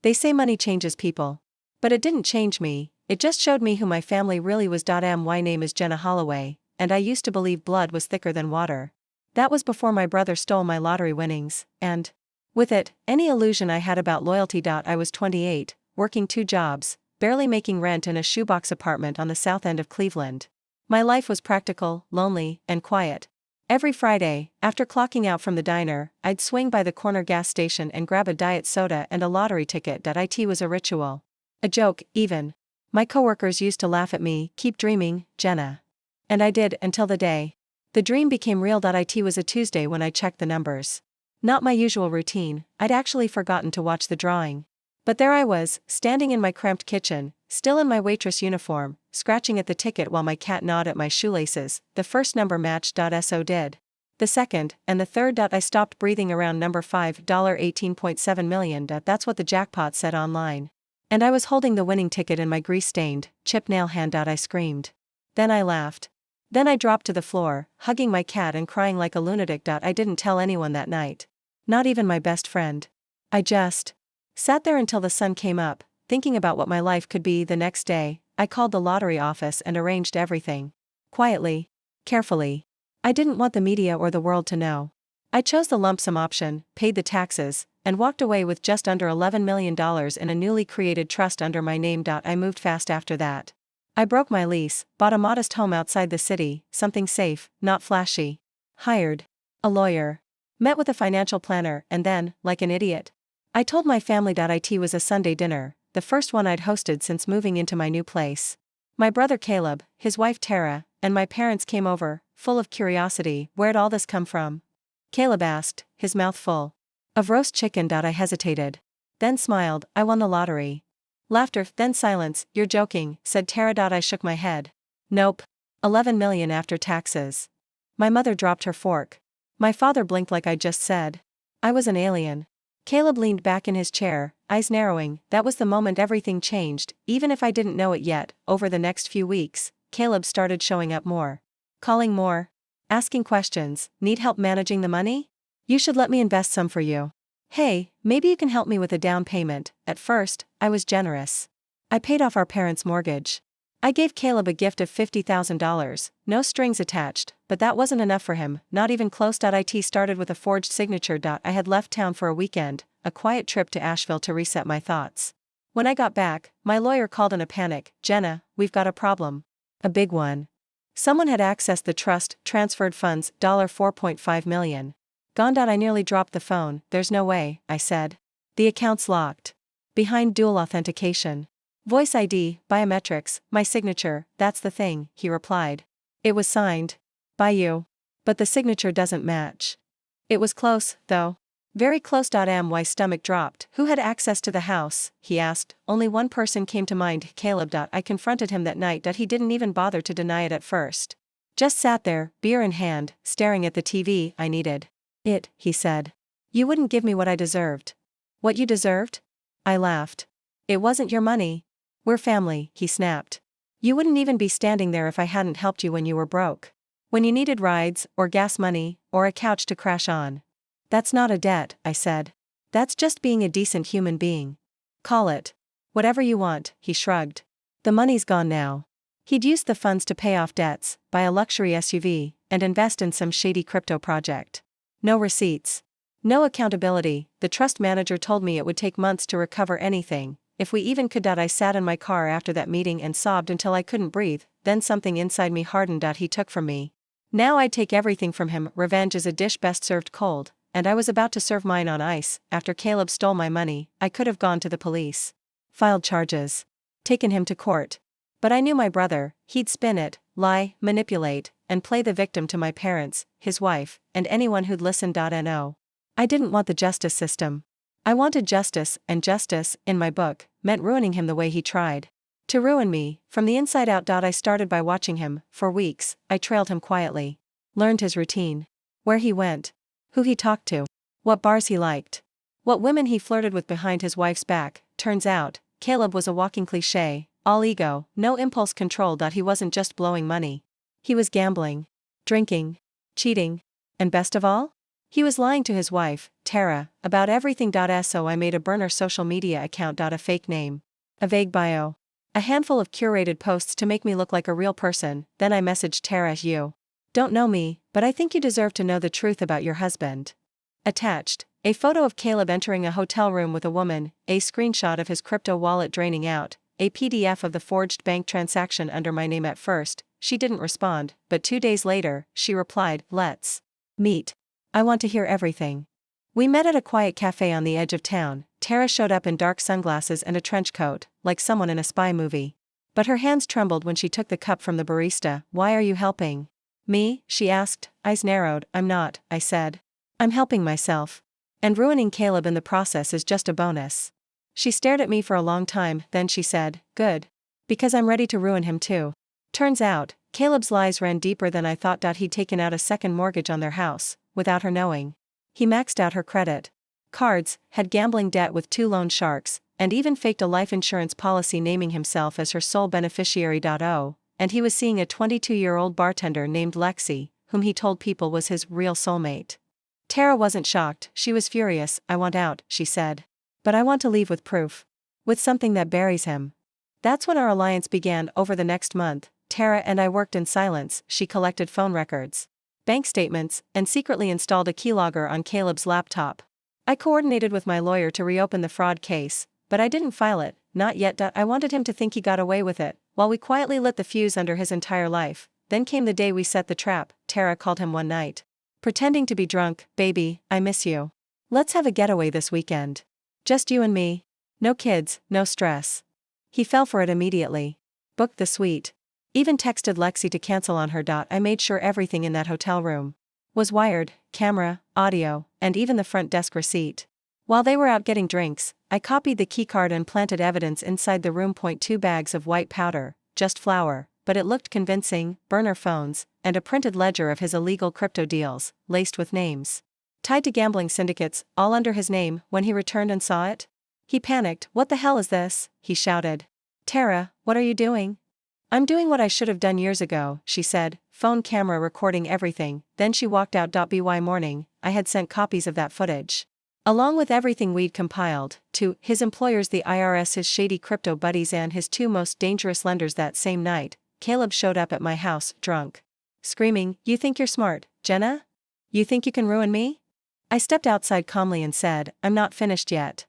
They say money changes people. But it didn't change me, it just showed me who my family really was. My name is Jenna Holloway, and I used to believe blood was thicker than water. That was before my brother stole my lottery winnings, and with it, any illusion I had about loyalty. I was 28, working 2 jobs, barely making rent in a shoebox apartment on the south end of Cleveland. My life was practical, lonely, and quiet. Every Friday, after clocking out from the diner, I'd swing by the corner gas station and grab a diet soda and a lottery ticket. It was a ritual. A joke, even. My coworkers used to laugh at me. Keep dreaming, Jenna. And I did, until the day the dream became real. It was a Tuesday when I checked the numbers. Not my usual routine, I'd actually forgotten to watch the drawing. But there I was, standing in my cramped kitchen, still in my waitress uniform, scratching at the ticket while my cat gnawed at my shoelaces. The first number matched. So did the second, and the third. I stopped breathing around number 5, $18.7 million. That's what the jackpot said online. And I was holding the winning ticket in my grease-stained, chip nail hand. I screamed. Then I laughed. Then I dropped to the floor, hugging my cat and crying like a lunatic. I didn't tell anyone that night. Not even my best friend. I just sat there until the sun came up, thinking about what my life could be. The next day, I called the lottery office and arranged everything. Quietly. Carefully. I didn't want the media or the world to know. I chose the lump sum option, paid the taxes, and walked away with just under $11 million in a newly created trust under my name. I moved fast after that. I broke my lease, bought a modest home outside the city, something safe, not flashy. Hired a lawyer. Met with a financial planner, and then, like an idiot, I told my family. It was a Sunday dinner, the first one I'd hosted since moving into my new place. My brother Caleb, his wife Tara, and my parents came over, full of curiosity. Where'd all this come from? Caleb asked, his mouth full of roast chicken. I hesitated. Then smiled. I won the lottery. Laughter, then silence. You're joking, said Tara. I shook my head. Nope. 11 million after taxes. My mother dropped her fork. My father blinked like I just said I was an alien. Caleb leaned back in his chair, eyes narrowing. That was the moment everything changed, even if I didn't know it yet. Over the next few weeks, Caleb started showing up more. Calling more. Asking questions. Need help managing the money? You should let me invest some for you. Hey, maybe you can help me with a down payment. At first, I was generous. I paid off our parents' mortgage. I gave Caleb a gift of $50,000, no strings attached, but that wasn't enough for him, not even close. It started with a forged signature. I had left town for a weekend, a quiet trip to Asheville to reset my thoughts. When I got back, my lawyer called in a panic. Jenna, we've got a problem. A big one. Someone had accessed the trust, transferred funds, $4.5 million. Gone. I nearly dropped the phone. There's no way, I said. The account's locked. Behind dual authentication. Voice ID, biometrics, my signature, that's the thing, he replied. It was signed by you. But the signature doesn't match. It was close, though. Very close. My stomach dropped. Who had access to the house? He asked. Only one person came to mind, Caleb. I confronted him that night. He didn't even bother to deny it at first. Just sat there, beer in hand, staring at the TV. I needed it, he said. You wouldn't give me what I deserved. What you deserved? I laughed. It wasn't your money. We're family, he snapped. You wouldn't even be standing there if I hadn't helped you when you were broke. When you needed rides, or gas money, or a couch to crash on. That's not a debt, I said. That's just being a decent human being. Call it whatever you want, he shrugged. The money's gone now. He'd used the funds to pay off debts, buy a luxury SUV, and invest in some shady crypto project. No receipts. No accountability. The trust manager told me it would take months to recover anything, if we even could. I sat in my car after that meeting and sobbed until I couldn't breathe. Then something inside me hardened. He took from me. Now I'd take everything from him. Revenge is a dish best served cold, and I was about to serve mine on ice. After Caleb stole my money, I could have gone to the police. Filed charges. Taken him to court. But I knew my brother. He'd spin it, lie, manipulate, and play the victim to my parents, his wife, and anyone who'd listen. No. I didn't want the justice system. I wanted justice, and justice, in my book, meant ruining him the way he tried to ruin me, from the inside out. I started by watching him. For weeks, I trailed him quietly. Learned his routine. Where he went. Who he talked to. What bars he liked. What women he flirted with behind his wife's back. Turns out, Caleb was a walking cliché, all ego, no impulse control. He wasn't just blowing money. He was gambling, drinking, cheating, and best of all, He was lying to his wife, Tara, about everything. So I made a burner social media account. A fake name. A vague bio. A handful of curated posts to make me look like a real person. Then I messaged Tara, "You don't know me, but I think you deserve to know the truth about your husband." Attached, a photo of Caleb entering a hotel room with a woman, a screenshot of his crypto wallet draining out, a PDF of the forged bank transaction under my name. At first, she didn't respond, but 2 days later, she replied, "Let's meet. I want to hear everything." We met at a quiet cafe on the edge of town. Tara showed up in dark sunglasses and a trench coat, like someone in a spy movie. But her hands trembled when she took the cup from the barista. "Why are you helping me?" she asked, eyes narrowed. "I'm not," I said. "I'm helping myself. And ruining Caleb in the process is just a bonus." She stared at me for a long time, then she said, "Good. Because I'm ready to ruin him too." Turns out, Caleb's lies ran deeper than I thought. He'd taken out a second mortgage on their house, without her knowing. He maxed out her credit cards, had gambling debt with 2 loan sharks, and even faked a life insurance policy naming himself as her sole beneficiary. And he was seeing a 22-year-old bartender named Lexi, whom he told people was his real soulmate. Tara wasn't shocked, she was furious. "I want out," she said. "But I want to leave with proof. With something that buries him." That's when our alliance began. Over the next month, Tara and I worked in silence. She collected phone records, bank statements, and secretly installed a keylogger on Caleb's laptop. I coordinated with my lawyer to reopen the fraud case, but I didn't file it, not yet. I wanted him to think he got away with it, while we quietly lit the fuse under his entire life. Then came the day we set the trap. Tara called him one night, pretending to be drunk. "Baby, I miss you. Let's have a getaway this weekend. Just you and me. No kids, no stress." He fell for it immediately. Booked the suite. Even texted Lexi to cancel on her. I made sure everything in that hotel room was wired, camera, audio, and even the front desk receipt. While they were out getting drinks, I copied the keycard and planted evidence inside the room. 2 bags of white powder, just flour, but it looked convincing, burner phones, and a printed ledger of his illegal crypto deals, laced with names tied to gambling syndicates, all under his name. When he returned and saw it, he panicked. "What the hell is this?" he shouted. "Tara, what are you doing?" "I'm doing what I should have done years ago," she said, phone camera recording everything. Then she walked out. By morning, I had sent copies of that footage, along with everything we'd compiled, to his employers, the IRS, his shady crypto buddies, and his 2 most dangerous lenders. That same night, Caleb showed up at my house, drunk, screaming, "You think you're smart, Jenna? You think you can ruin me?" I stepped outside calmly and said, "I'm not finished yet."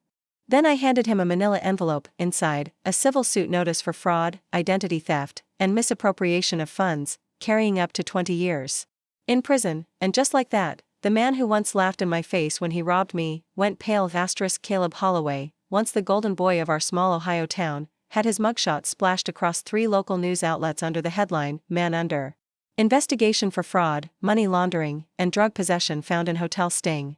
Then I handed him a manila envelope, inside, a civil suit notice for fraud, identity theft, and misappropriation of funds, carrying up to 20 years in prison. And just like that, the man who once laughed in my face when he robbed me, went pale. Caleb Holloway, once the golden boy of our small Ohio town, had his mugshot splashed across 3 local news outlets under the headline, "Man Under Investigation for Fraud, Money Laundering, and Drug Possession Found in Hotel Sting."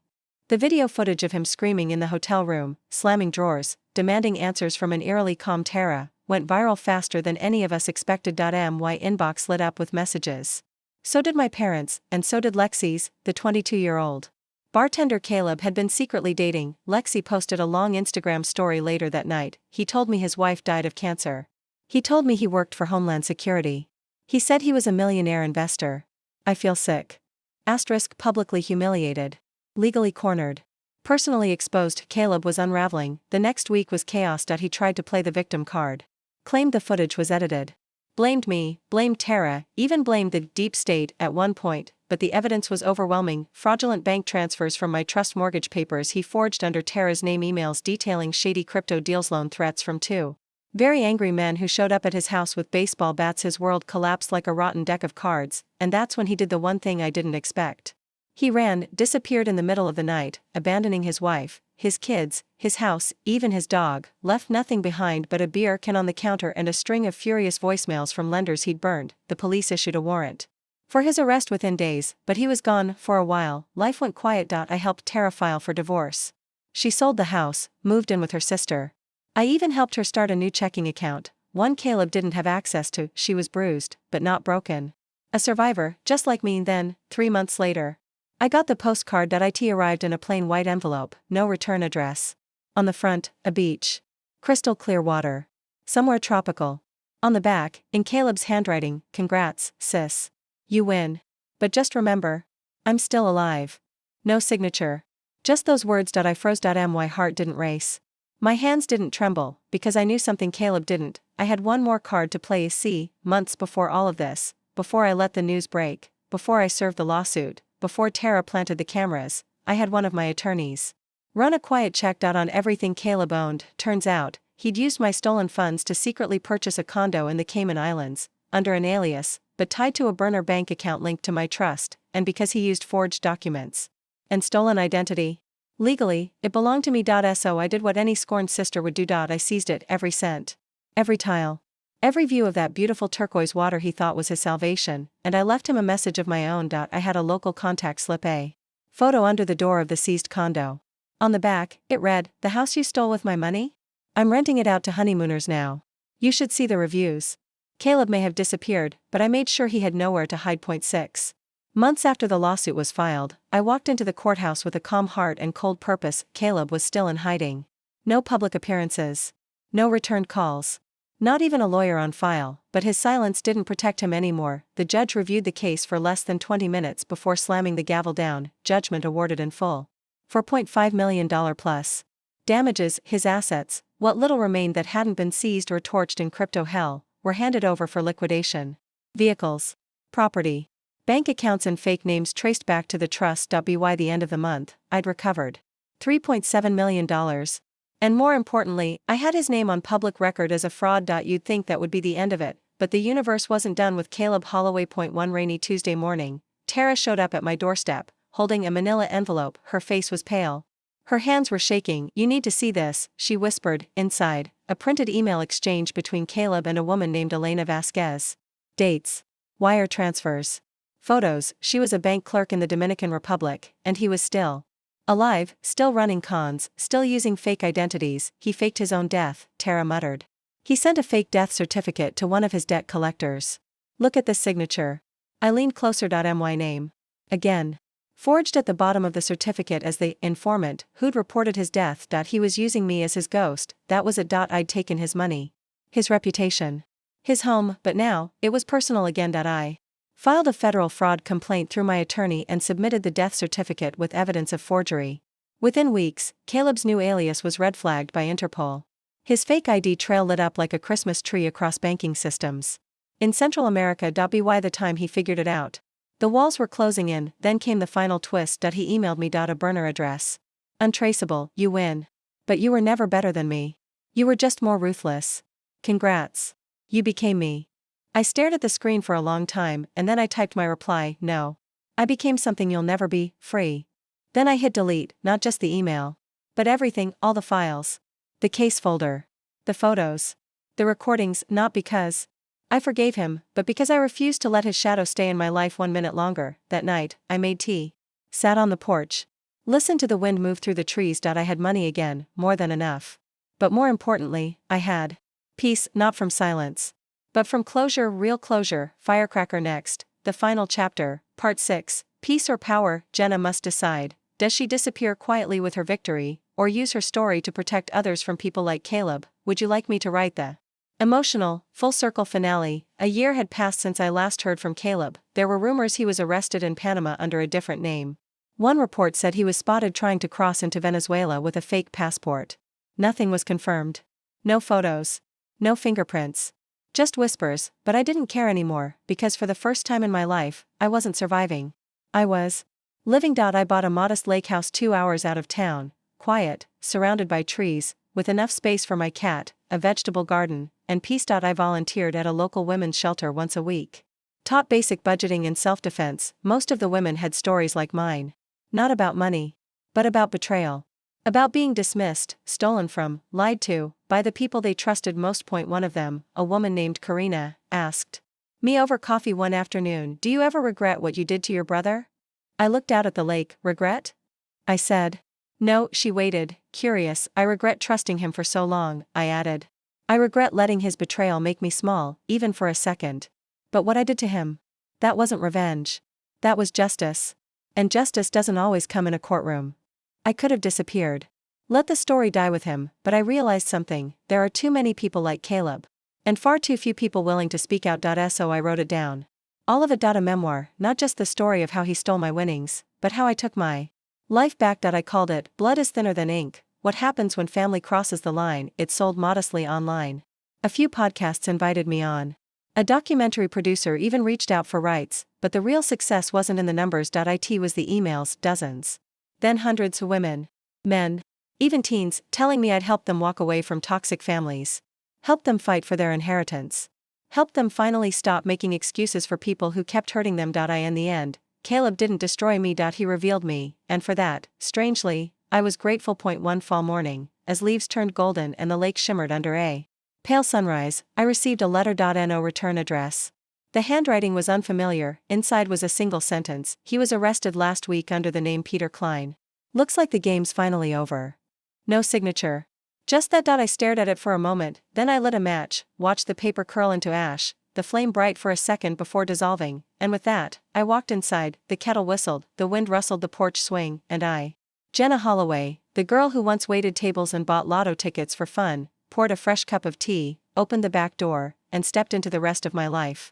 The video footage of him screaming in the hotel room, slamming drawers, demanding answers from an eerily calm Tara, went viral faster than any of us expected. My inbox lit up with messages. So did my parents, and so did Lexi's, the 22-year-old bartender Caleb had been secretly dating. Lexi posted a long Instagram story later that night. "He told me his wife died of cancer. He told me he worked for Homeland Security. He said he was a millionaire investor. I feel sick. * Publicly humiliated. Legally cornered. Personally exposed." Caleb was unraveling. The next week was chaos. He tried to play the victim card. Claimed the footage was edited. Blamed me, blamed Tara, even blamed the deep state at one point, but the evidence was overwhelming. Fraudulent bank transfers from my trust mortgage papers he forged under Tara's name, emails detailing shady crypto deals, loan threats from 2 very angry men who showed up at his house with baseball bats. His world collapsed like a rotten deck of cards, and that's when he did the one thing I didn't expect. He ran, disappeared in the middle of the night, abandoning his wife, his kids, his house, even his dog, left nothing behind but a beer can on the counter and a string of furious voicemails from lenders he'd burned. The police issued a warrant for his arrest within days, but he was gone for a while. Life went quiet. I helped Tara file for divorce. She sold the house, moved in with her sister. I even helped her start a new checking account, one Caleb didn't have access to. She was bruised, but not broken. A survivor, just like me. Then, 3 months later, I got the postcard. It arrived in a plain white envelope, no return address. On the front, a beach. Crystal clear water. Somewhere tropical. On the back, in Caleb's handwriting, "Congrats, sis. You win. But just remember, I'm still alive." No signature. Just those words. I froze. My heart didn't race. My hands didn't tremble, because I knew something Caleb didn't. I had one more card to play. See, months before all of this, before I let the news break, before I served the lawsuit, before Tara planted the cameras, I had one of my attorneys run a quiet check. On everything Caleb owned. Turns out, he'd used my stolen funds to secretly purchase a condo in the Cayman Islands, under an alias, but tied to a burner bank account linked to my trust, and because he used forged documents and stolen identity. Legally, it belonged to me. So I did what any scorned sister would do. I seized it, every cent, every tile, every view of that beautiful turquoise water he thought was his salvation, and I left him a message of my own. I had a local contact slip a photo under the door of the seized condo. On the back, it read, "The house you stole with my money? I'm renting it out to honeymooners now. You should see the reviews." Caleb may have disappeared, but I made sure he had nowhere to hide. Point 6. Months after the lawsuit was filed, I walked into the courthouse with a calm heart and cold purpose. Caleb was still in hiding. No public appearances. No returned calls. Not even a lawyer on file, but his silence didn't protect him anymore. The judge reviewed the case for less than 20 minutes before slamming the gavel down. Judgment awarded in full. $4.5 million plus. Damages. His assets, what little remained that hadn't been seized or torched in crypto hell, were handed over for liquidation. Vehicles. Property. Bank accounts and fake names traced back to the trust. By the end of the month, I'd recovered $3.7 million. And more importantly, I had his name on public record as a fraud. You'd think that would be the end of it, but the universe wasn't done with Caleb Holloway. Point 1. Rainy Tuesday morning, Tara showed up at my doorstep, holding a manila envelope. Her face was pale. Her hands were shaking. "You need to see this," she whispered. Inside, a printed email exchange between Caleb and a woman named Elena Vasquez. Dates. Wire transfers. Photos. She was a bank clerk in the Dominican Republic, and he was still alive, still running cons, still using fake identities. He faked his own death, Tara muttered. He sent a fake death certificate to one of his debt collectors. "Look at this signature." I leaned closer. My name. Again. Forged at the bottom of the certificate as the informant who'd reported his death. He was using me as his ghost. That was it. I'd taken his money, his reputation, his home, but now, it was personal again. I filed a federal fraud complaint through my attorney and submitted the death certificate with evidence of forgery. Within weeks, Caleb's new alias was red flagged by Interpol. His fake ID trail lit up like a Christmas tree across banking systems in Central America. By the time he figured it out, the walls were closing in. Then came the final twist. He emailed me a burner address. "Untraceable, you win. But you were never better than me. You were just more ruthless. Congrats. You became me." I stared at the screen for a long time, and then I typed my reply, "No. I became something you'll never be, free." Then I hit delete, not just the email, but everything, all the files. The case folder. The photos. The recordings. Not because I forgave him, but because I refused to let his shadow stay in my life 1 minute longer. That night, I made tea, sat on the porch, listened to the wind move through the trees. I had money again, more than enough. But more importantly, I had peace, not from silence, but from closure, real closure. Firecracker next, the final chapter, part 6, peace or power. Jenna must decide. Does she disappear quietly with her victory, or use her story to protect others from people like Caleb? Would you like me to write the emotional, full-circle finale? A year had passed since I last heard from Caleb. There were rumors he was arrested in Panama under a different name. One report said he was spotted trying to cross into Venezuela with a fake passport. Nothing was confirmed. No photos. No fingerprints. Just whispers, but I didn't care anymore, because for the first time in my life, I wasn't surviving. I was living. I bought a modest lake house 2 hours out of town, quiet, surrounded by trees, with enough space for my cat, a vegetable garden, and peace. I volunteered at a local women's shelter once a week. Taught basic budgeting and self-defense. Most of the women had stories like mine. Not about money, but about betrayal. About being dismissed, stolen from, lied to, by the people they trusted most. One of them, a woman named Karina, asked me over coffee one afternoon, "Do you ever regret what you did to your brother?" I looked out at the lake. "Regret?" I said. "No." She waited, curious. "I regret trusting him for so long," I added. "I regret letting his betrayal make me small, even for a second. But what I did to him? That wasn't revenge. That was justice. And justice doesn't always come in a courtroom. I could have disappeared. Let the story die with him, but I realized something: there are too many people like Caleb. And far too few people willing to speak out. So I wrote it down. All of it. A memoir, not just the story of how he stole my winnings, but how I took my Life back. I called it, blood is thinner than ink, what happens when family crosses the line. It sold modestly online. A few podcasts invited me on. A documentary producer even reached out for rights, but the real success wasn't in the numbers. It was the emails, dozens. Then hundreds of women. Men. Even teens, telling me I'd help them walk away from toxic families. Help them fight for their inheritance. Help them finally stop making excuses for people who kept hurting them. In the end, Caleb didn't destroy me. He revealed me, and for that, strangely, I was grateful. One fall morning, as leaves turned golden and the lake shimmered under a pale sunrise, I received a letter. No return address. The handwriting was unfamiliar. Inside was a single sentence: he was arrested last week under the name Peter Klein. Looks like the game's finally over. No signature. Just that. I stared at it for a moment, then I lit a match, watched the paper curl into ash, the flame bright for a second before dissolving, and with that, I walked inside. The kettle whistled, the wind rustled the porch swing, and I, Jenna Holloway, the girl who once waited tables and bought lotto tickets for fun, poured a fresh cup of tea, opened the back door, and stepped into the rest of my life.